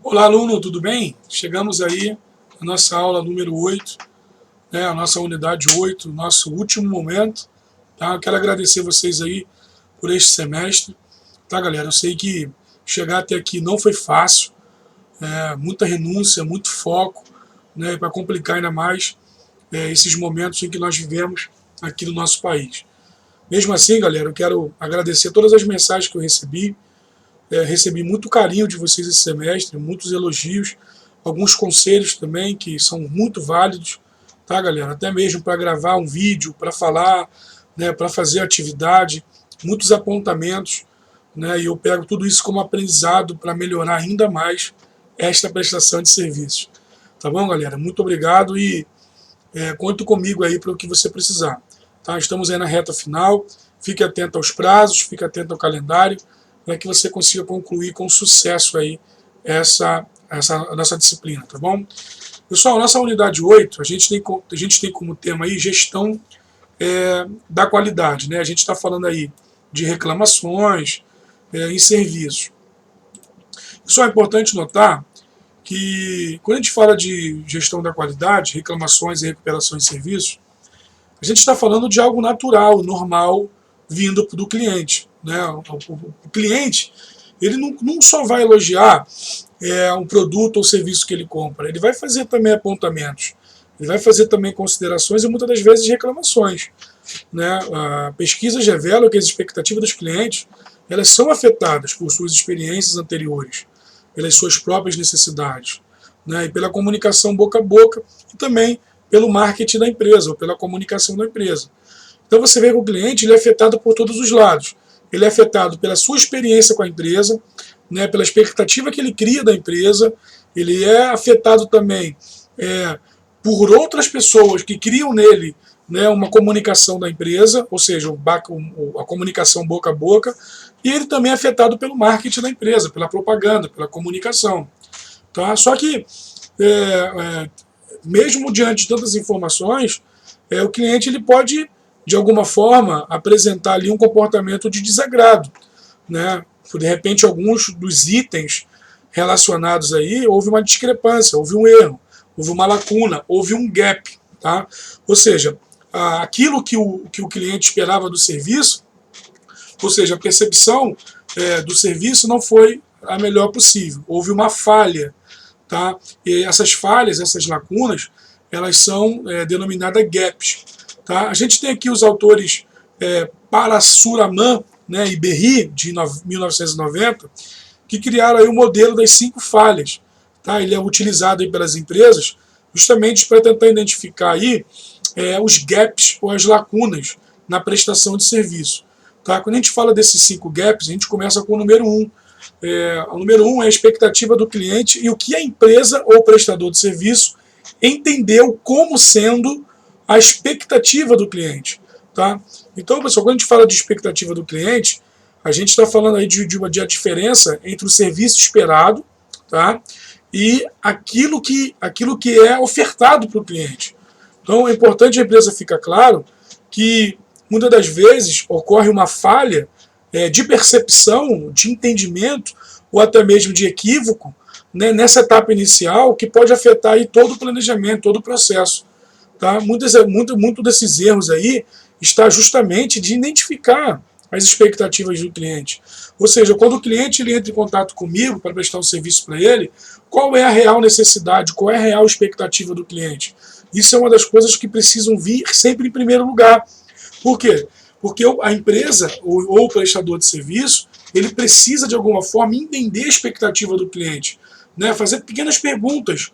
Olá, aluno, tudo bem? Chegamos aí à nossa aula número 8, a nossa unidade 8, nosso último momento. Tá? Eu quero agradecer vocês aí por este semestre. Tá, galera? Eu sei que chegar até aqui não foi fácil, muita renúncia, muito foco, para complicar ainda mais esses momentos em que nós vivemos aqui no nosso país. Mesmo assim, galera, eu quero agradecer todas as mensagens que eu recebi. Recebi muito carinho de vocês esse semestre, muitos elogios, alguns conselhos também que são muito válidos, tá, galera? Até mesmo para gravar um vídeo, para falar, para fazer atividade, muitos apontamentos, e eu pego tudo isso como aprendizado para melhorar ainda mais esta prestação de serviços. Tá bom, galera? Muito obrigado e conte comigo aí para o que você precisar. Tá? Estamos aí na reta final, fique atento aos prazos, fique atento ao calendário, para que você consiga concluir com sucesso aí essa nossa disciplina, tá bom? Pessoal, nossa unidade 8, a gente tem como tema aí gestão da qualidade, A gente está falando aí de reclamações em serviços. Só é importante notar que quando a gente fala de gestão da qualidade, reclamações e recuperação de serviços, a gente está falando de algo natural, normal, vindo do cliente. O cliente, ele não só vai elogiar um produto ou serviço que ele compra, ele vai fazer também apontamentos, ele vai fazer também considerações e muitas das vezes reclamações. Pesquisas revelam que as expectativas dos clientes elas são afetadas por suas experiências anteriores, pelas suas próprias necessidades, e pela comunicação boca a boca e também pelo marketing da empresa ou pela comunicação da empresa. Então você vê que o cliente ele é afetado por todos os lados. Ele é afetado pela sua experiência com a empresa, pela expectativa que ele cria da empresa, ele é afetado também por outras pessoas que criam nele uma comunicação da empresa, ou seja, a comunicação boca a boca, e ele também é afetado pelo marketing da empresa, pela propaganda, pela comunicação. Tá? Só que, mesmo diante de tantas informações, o cliente ele pode de alguma forma, apresentar ali um comportamento de desagrado. De repente, alguns dos itens relacionados aí, houve uma discrepância, houve um erro, houve uma lacuna, houve um gap. Tá? Ou seja, aquilo que o cliente esperava do serviço, ou seja, a percepção do serviço não foi a melhor possível. Houve uma falha. Tá? E essas falhas, essas lacunas, elas são denominadas gaps. Tá? A gente tem aqui os autores Parasuraman e Berry, de 1990, que criaram aí o modelo das 5 falhas. Tá? Ele é utilizado aí pelas empresas justamente para tentar identificar aí, os gaps ou as lacunas na prestação de serviço. Tá? Quando a gente fala desses 5 gaps, a gente começa com o número 1. O número 1 é a expectativa do cliente e o que a empresa ou o prestador de serviço entendeu como sendo a expectativa do cliente. Tá? Então, pessoal, quando a gente fala de expectativa do cliente, a gente está falando aí de uma diferença entre o serviço esperado, tá? E aquilo que é ofertado para o cliente. Então, é importante a empresa ficar claro que muitas das vezes ocorre uma falha de percepção, de entendimento ou até mesmo de equívoco nessa etapa inicial que pode afetar aí todo o planejamento, todo o processo. Tá? Muito desses erros aí está justamente de identificar as expectativas do cliente. Ou seja, quando o cliente ele entra em contato comigo para prestar um serviço para ele, qual é a real necessidade, qual é a real expectativa do cliente? Isso é uma das coisas que precisam vir sempre em primeiro lugar. Por quê? Porque a empresa ou o prestador de serviço, ele precisa de alguma forma entender a expectativa do cliente, fazer pequenas perguntas,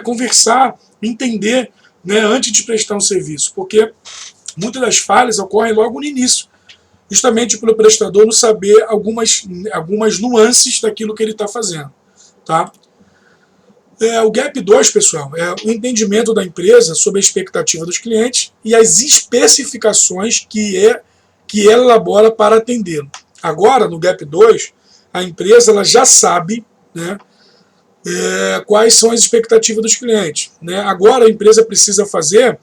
conversar, entender, antes de prestar um serviço, porque muitas das falhas ocorrem logo no início, justamente pelo prestador não saber algumas nuances daquilo que ele está fazendo. Tá? O Gap 2, pessoal, é o entendimento da empresa sobre a expectativa dos clientes e as especificações que ela elabora para atendê-lo. Agora, no Gap 2, a empresa ela já sabe, quais são as expectativas dos clientes. Agora a empresa precisa fazer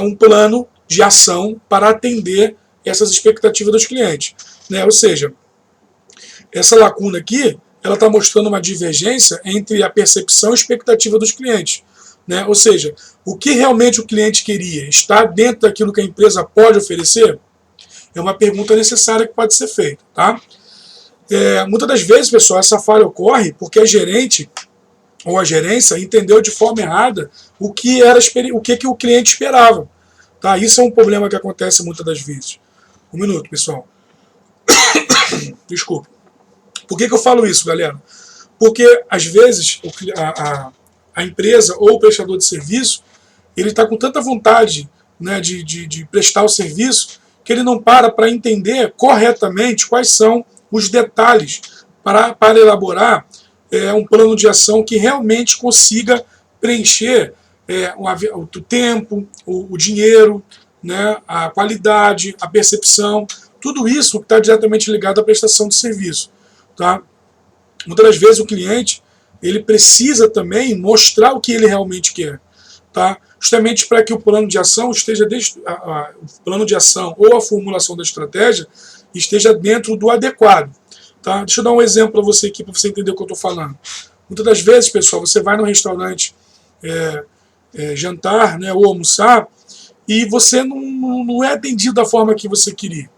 um plano de ação para atender essas expectativas dos clientes. Ou seja, essa lacuna aqui ela está mostrando uma divergência entre a percepção e a expectativa dos clientes. Né? Ou seja, o que realmente o cliente queria está dentro daquilo que a empresa pode oferecer? É uma pergunta necessária que pode ser feita. Tá? Muitas das vezes, pessoal, essa falha ocorre porque a gerente ou a gerência entendeu de forma errada o que o cliente esperava. Tá? Isso é um problema que acontece muitas das vezes. Um minuto, pessoal. Desculpa. Por que eu falo isso, galera? Porque, às vezes, a empresa ou o prestador de serviço, ele está com tanta vontade, né, de prestar o serviço, que ele não para entender corretamente quais são os detalhes para elaborar um plano de ação que realmente consiga preencher o tempo, o dinheiro, né, a qualidade, a percepção, tudo isso está diretamente ligado à prestação de serviço. Tá? Muitas das vezes o cliente ele precisa também mostrar o que ele realmente quer. Tá? Justamente para que o plano de ação esteja o plano de ação ou a formulação da estratégia esteja dentro do adequado. Tá? Deixa eu dar um exemplo para você aqui, para você entender o que eu estou falando. Muitas das vezes, pessoal, você vai num restaurante jantar, né, ou almoçar, e você não é atendido da forma que você queria.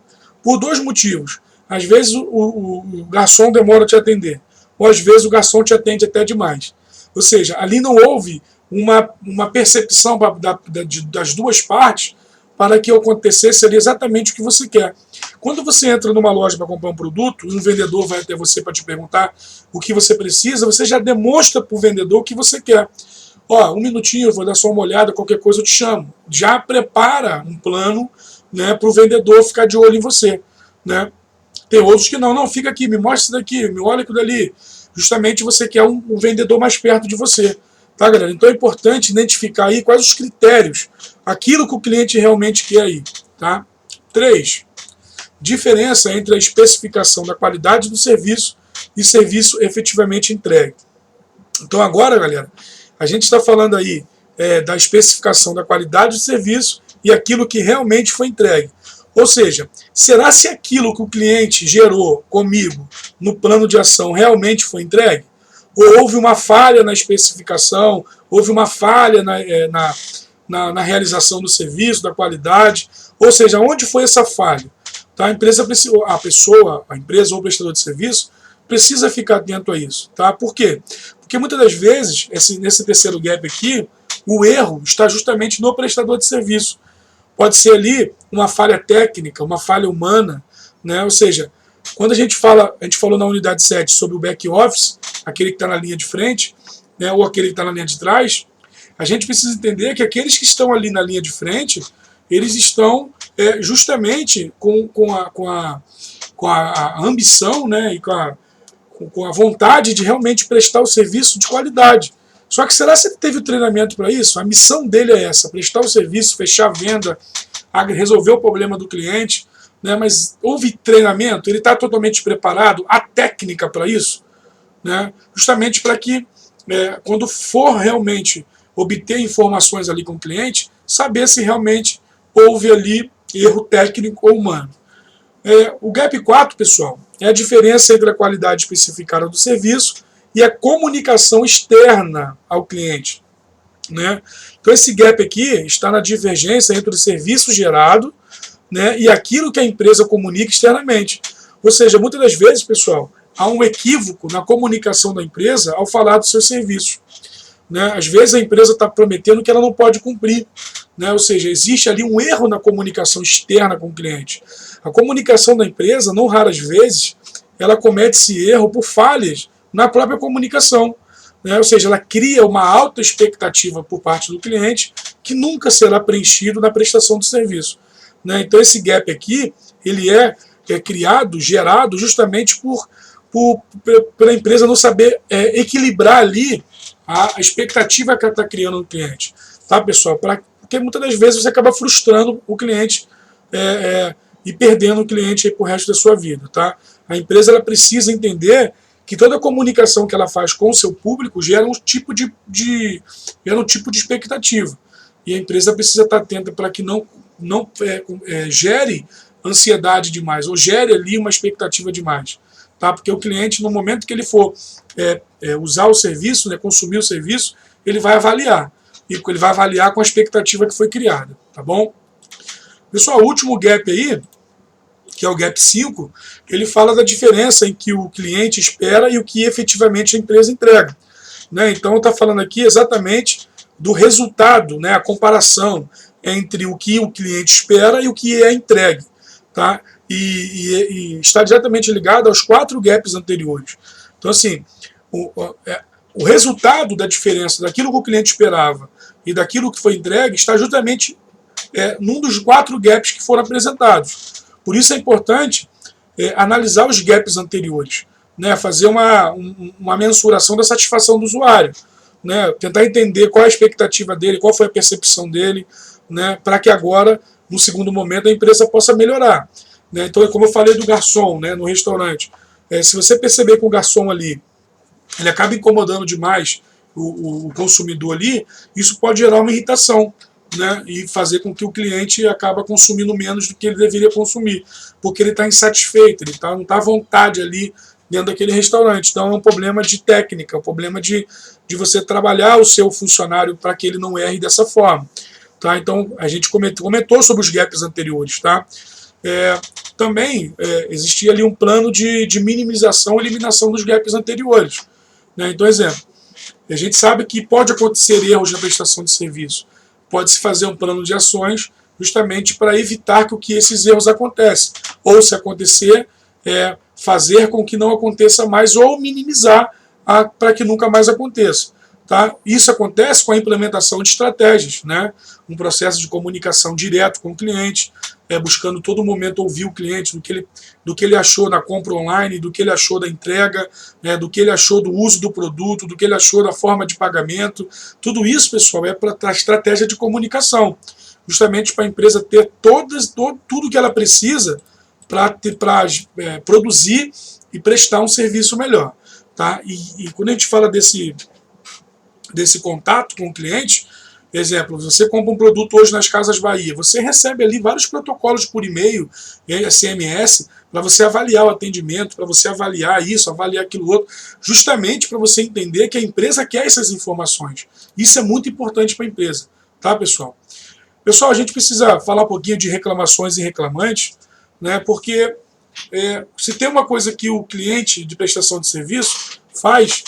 Por dois motivos. Às vezes o garçom demora a te atender, ou às vezes o garçom te atende até demais. Ou seja, ali não houve uma percepção das duas partes para que acontecesse ali exatamente o que você quer. Quando você entra numa loja para comprar um produto, e um vendedor vai até você para te perguntar o que você precisa, você já demonstra para o vendedor o que você quer. Ó, um minutinho, eu vou dar só uma olhada, qualquer coisa eu te chamo. Já prepara um plano, né, para o vendedor ficar de olho em você. Né? Tem outros que não, fica aqui, me mostra isso daqui, me olha aquilo dali. Justamente você quer um vendedor mais perto de você. Tá, galera? Então é importante identificar aí quais os critérios, aquilo que o cliente realmente quer aí. Tá? 3. Diferença entre a especificação da qualidade do serviço e serviço efetivamente entregue. Então agora, galera, a gente está falando aí da especificação da qualidade do serviço e aquilo que realmente foi entregue. Ou seja, será se aquilo que o cliente gerou comigo no plano de ação realmente foi entregue? Ou houve uma falha na especificação, houve uma falha na realização do serviço, da qualidade? Ou seja, onde foi essa falha? Tá? A empresa ou o prestador de serviço precisa ficar atento a isso. Tá? Por quê? Porque muitas das vezes, nesse terceiro gap aqui, o erro está justamente no prestador de serviço. Pode ser ali uma falha técnica, uma falha humana, né? Ou seja, quando a gente falou na unidade 7 sobre o back office, aquele que está na linha de frente, né, ou aquele que está na linha de trás, a gente precisa entender que aqueles que estão ali na linha de frente, eles estão justamente com a ambição, né, e com a vontade de realmente prestar o serviço de qualidade. Só que será que ele teve o treinamento para isso? A missão dele é essa, prestar o serviço, fechar a venda, resolver o problema do cliente, né? Mas houve treinamento? Ele está totalmente preparado? A técnica para isso? Né? Justamente para que, quando for realmente obter informações ali com o cliente, saber se realmente houve ali erro técnico ou humano. O gap 4, pessoal, é a diferença entre a qualidade especificada do serviço e a comunicação externa ao cliente. Né? Então esse gap aqui está na divergência entre o serviço gerado, né, e aquilo que a empresa comunica externamente. Ou seja, muitas das vezes, pessoal, há um equívoco na comunicação da empresa ao falar do seu serviço. Né? Às vezes a empresa está prometendo que ela não pode cumprir. Né? Ou seja, existe ali um erro na comunicação externa com o cliente. A comunicação da empresa, não raras vezes, ela comete esse erro por falhas na própria comunicação. Né? Ou seja, ela cria uma alta expectativa por parte do cliente que nunca será preenchido na prestação do serviço. Né? Então esse gap aqui, ele é criado, gerado justamente pela empresa não saber equilibrar ali a expectativa que ela está criando no cliente. Tá, pessoal? Porque muitas das vezes você acaba frustrando o cliente e perdendo o cliente para o resto da sua vida. Tá? A empresa ela precisa entender que toda a comunicação que ela faz com o seu público gera um tipo de expectativa. E a empresa precisa estar atenta para que não gere ansiedade demais, ou gere ali uma expectativa demais. tá? Porque o cliente, no momento que ele for usar o serviço, né, consumir o serviço, ele vai avaliar. E ele vai avaliar com a expectativa que foi criada, tá bom? Pessoal, o último gap aí, que é o gap 5, ele fala da diferença em que o cliente espera e o que efetivamente a empresa entrega, né? Então está falando aqui exatamente do resultado, né, a comparação entre o que o cliente espera e o que é entregue, tá? E está diretamente ligado aos 4 gaps anteriores. Então, assim, o resultado da diferença daquilo que o cliente esperava e daquilo que foi entregue está justamente num dos 4 gaps que foram apresentados. Por isso é importante analisar os gaps anteriores, né, fazer uma mensuração da satisfação do usuário, né, tentar entender qual é a expectativa dele, qual foi a percepção dele, né, para que agora, no segundo momento, a empresa possa melhorar. Né. Então, como eu falei do garçom, né, no restaurante, se você perceber que o garçom ali ele acaba incomodando demais o consumidor ali, isso pode gerar uma irritação, né, e fazer com que o cliente acaba consumindo menos do que ele deveria consumir, porque ele está insatisfeito, ele não está à vontade ali dentro daquele restaurante. Então é um problema de técnica, é um problema de você trabalhar o seu funcionário para que ele não erre dessa forma. Tá? Então a gente comentou sobre os gaps anteriores. Tá? Também existia ali um plano de minimização e eliminação dos gaps anteriores. Né? Então, exemplo, a gente sabe que pode acontecer erros na prestação de serviço. Pode-se fazer um plano de ações justamente para evitar que esses erros aconteçam. Ou, se acontecer, fazer com que não aconteça mais ou minimizar para que nunca mais aconteça. Tá? Isso acontece com a implementação de estratégias, né? Um processo de comunicação direto com o cliente, buscando todo momento ouvir o cliente do que ele achou da compra online, do que ele achou da entrega, né? Do que ele achou do uso do produto, do que ele achou da forma de pagamento. Tudo isso, pessoal, é para a estratégia de comunicação, justamente para a empresa ter tudo que ela precisa para produzir e prestar um serviço melhor. Tá? E quando a gente fala desse contato com o cliente, exemplo, você compra um produto hoje nas Casas Bahia, você recebe ali vários protocolos por e-mail, SMS, para você avaliar o atendimento, para você avaliar isso, avaliar aquilo outro, justamente para você entender que a empresa quer essas informações. Isso é muito importante para a empresa, tá, pessoal? Pessoal, a gente precisa falar um pouquinho de reclamações e reclamantes, né, porque se tem uma coisa que o cliente de prestação de serviço faz,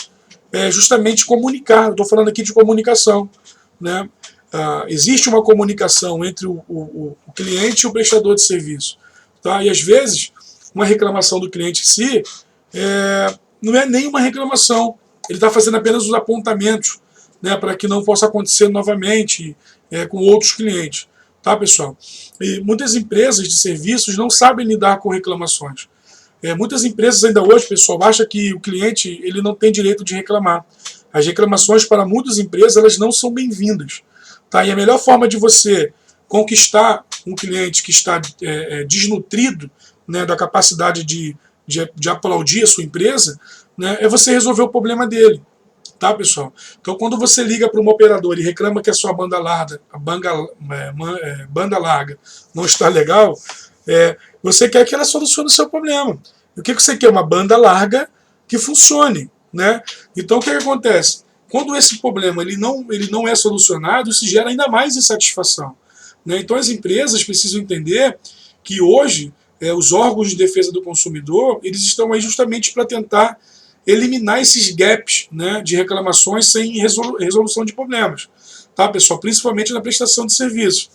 justamente comunicar. Eu estou falando aqui de comunicação, né? Existe uma comunicação entre o cliente e o prestador de serviço, tá? E às vezes uma reclamação do cliente em si não é nenhuma reclamação, ele está fazendo apenas os apontamentos, né, para que não possa acontecer novamente com outros clientes, tá, pessoal? E muitas empresas de serviços não sabem lidar com reclamações. Muitas empresas ainda hoje, pessoal, acham que o cliente ele não tem direito de reclamar. As reclamações para muitas empresas elas não são bem-vindas. Tá? E a melhor forma de você conquistar um cliente que está desnutrido, né, da capacidade de aplaudir a sua empresa, né, é você resolver o problema dele. Tá, pessoal? Então, quando você liga para uma operadora e reclama que a sua banda larga não está legal, você quer que ela solucione o seu problema. E o que você quer? Uma banda larga que funcione. Né? Então, o que acontece? Quando esse problema ele não é solucionado, isso gera ainda mais insatisfação. Né? Então, as empresas precisam entender que hoje os órgãos de defesa do consumidor eles estão aí justamente para tentar eliminar esses gaps, né, de reclamações sem resolução de problemas. Tá, pessoal? Principalmente na prestação de serviço.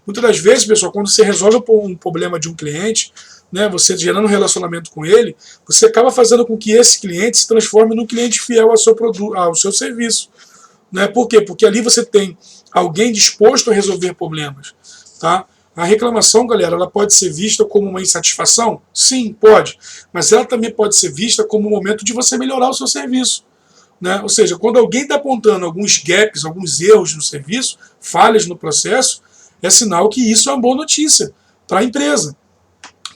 Muitas das vezes, pessoal, quando você resolve um problema de um cliente, né, você gerando um relacionamento com ele, você acaba fazendo com que esse cliente se transforme num cliente fiel ao seu produto, ao seu serviço. Né? Por quê? Porque ali você tem alguém disposto a resolver problemas. Tá? A reclamação, galera, ela pode ser vista como uma insatisfação? Sim, pode. Mas ela também pode ser vista como um momento de você melhorar o seu serviço. Né? Ou seja, quando alguém está apontando alguns gaps, alguns erros no serviço, falhas no processo, é sinal que isso é uma boa notícia para a empresa,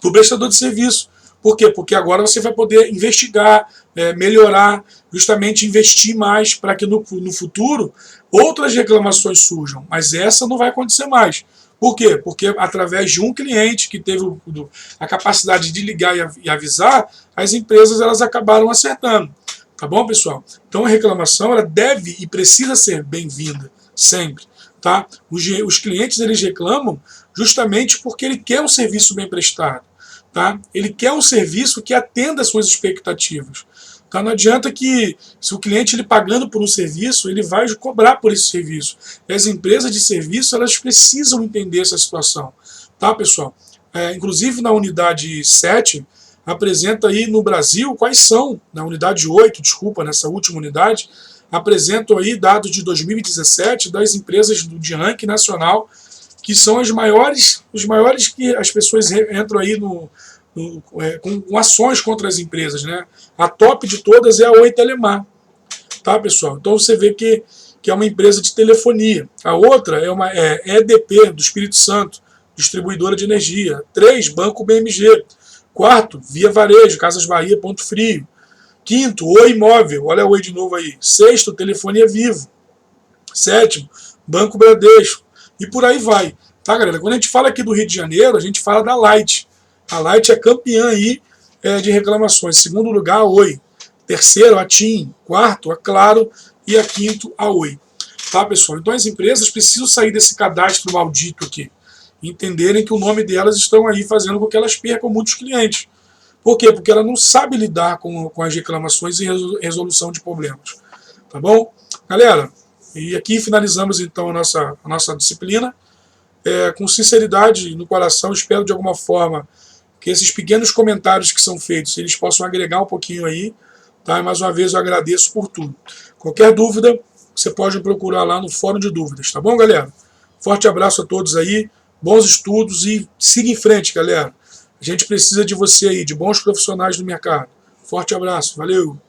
para o prestador de serviço. Por quê? Porque agora você vai poder investigar, melhorar, justamente investir mais para que no futuro outras reclamações surjam. Mas essa não vai acontecer mais. Por quê? Porque através de um cliente que teve a capacidade de ligar e avisar, as empresas elas acabaram acertando. Tá bom, pessoal? Então a reclamação ela deve e precisa ser bem-vinda, sempre. Tá? Os clientes eles reclamam justamente porque ele quer um serviço bem prestado. Tá? Ele quer um serviço que atenda às suas expectativas. Tá? Não adianta que, se o cliente ele pagando por um serviço, ele vai cobrar por esse serviço. E as empresas de serviço elas precisam entender essa situação. Tá, pessoal? Inclusive na unidade 7, apresenta aí no Brasil quais são, na unidade 8, desculpa, nessa última unidade, apresentam aí dados de 2017 das empresas de ranking nacional, que são os maiores que as pessoas entram aí com ações contra as empresas. Né? A top de todas é a Oi Telemar. Tá, pessoal? Então você vê que é uma empresa de telefonia. A outra é uma EDP, do Espírito Santo, distribuidora de energia. 3, Banco BMG. 4, Via Varejo, Casas Bahia, Ponto Frio. 5º, Oi Imóvel, olha a Oi de novo aí. 6º, Telefonia Vivo. 7º, Banco Bradesco. E por aí vai. Tá, galera? Quando a gente fala aqui do Rio de Janeiro, a gente fala da Light. A Light é campeã aí de reclamações. 2º lugar, a Oi. 3º, a TIM. 4º, a Claro. E a 5º, a Oi. Tá, pessoal? Então as empresas precisam sair desse cadastro maldito aqui. Entenderem que o nome delas estão aí fazendo com que elas percam muitos clientes. Por quê? Porque ela não sabe lidar com as reclamações e resolução de problemas. Tá bom? Galera, e aqui finalizamos então a nossa disciplina. Com sinceridade no coração, espero de alguma forma que esses pequenos comentários que são feitos, eles possam agregar um pouquinho aí. Tá? E mais uma vez eu agradeço por tudo. Qualquer dúvida, você pode procurar lá no Fórum de Dúvidas. Tá bom, galera? Forte abraço a todos aí. Bons estudos e siga em frente, galera. A gente precisa de você aí, de bons profissionais do mercado. Forte abraço, valeu!